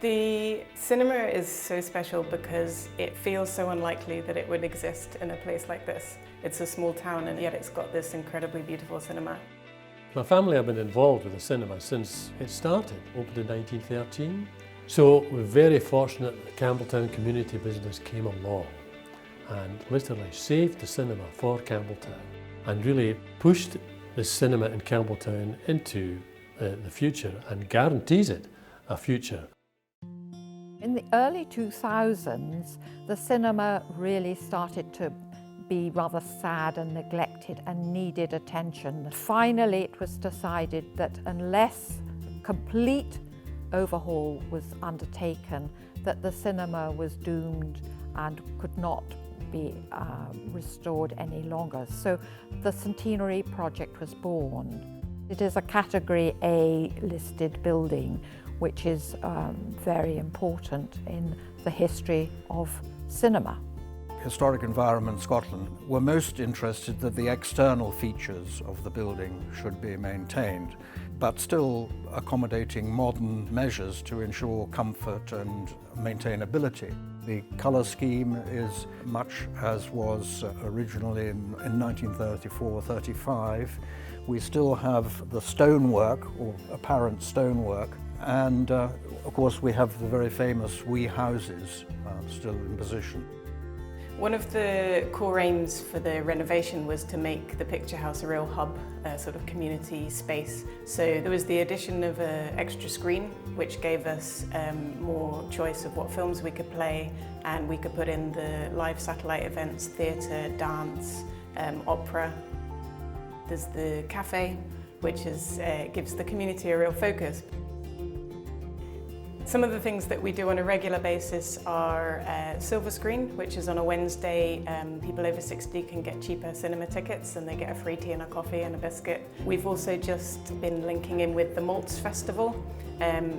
The cinema is so special because it feels so unlikely that it would exist in a place like this. It's a small town and yet it's got this incredibly beautiful cinema. My family have been involved with the cinema since it started, opened in 1913. So we're very fortunate that the Campbeltown community business came along and literally saved the cinema for Campbeltown and really pushed the cinema in Campbeltown into the future and guarantees it a future. In the early 2000s, the cinema really started to be rather sad and neglected and needed attention. Finally, it was decided that unless complete overhaul was undertaken, that the cinema was doomed and could not be restored any longer. So the Centenary project was born. It is a Category A listed building, which is very important in the history of cinema. Historic Environment Scotland were most interested that the external features of the building should be maintained, but still accommodating modern measures to ensure comfort and maintainability. The colour scheme is much as was originally in 1934-35. We still have the stonework, or apparent stonework, and of course we have the very famous wee houses still in position. One of the core aims for the renovation was to make the picture house a real hub, a sort of community space. So there was the addition of an extra screen, which gave us more choice of what films we could play, and we could put in the live satellite events, theatre, dance, opera. There's the cafe, which gives the community a real focus. Some of the things that we do on a regular basis are Silver Screen, which is on a Wednesday. People over 60 can get cheaper cinema tickets and they get a free tea and a coffee and a biscuit. We've also just been linking in with the Malts Festival.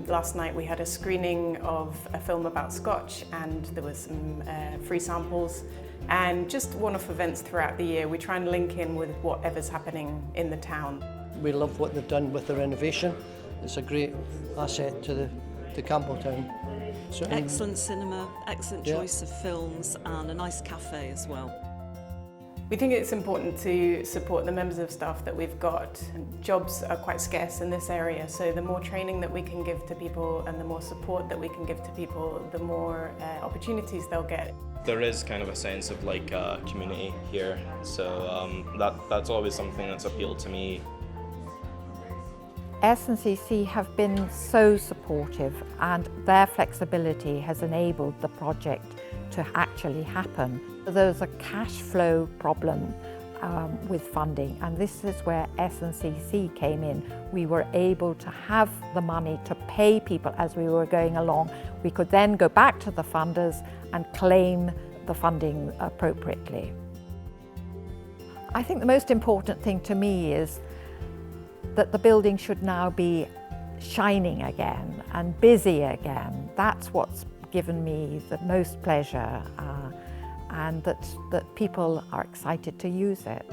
Last night we had a screening of a film about Scotch and there was some free samples. And just one-off events throughout the year. We try and link in with whatever's happening in the town. We love what they've done with the renovation. It's a great asset to Campbeltown. So, excellent cinema, excellent choice of films and a nice cafe as well. We think it's important to support the members of staff that we've got. Jobs are quite scarce in this area, so the more training that we can give to people and the more support that we can give to people, the more opportunities they'll get. There is kind of a sense of like community here, so that's always something that's appealed to me. S&CC have been so supportive and their flexibility has enabled the project to actually happen. There's a cash flow problem with funding, and this is where S&CC came in. We were able to have the money to pay people as we were going along. We could then go back to the funders and claim the funding appropriately. I think the most important thing to me is that the building should now be shining again and busy again. That's what's given me the most pleasure and that people are excited to use it.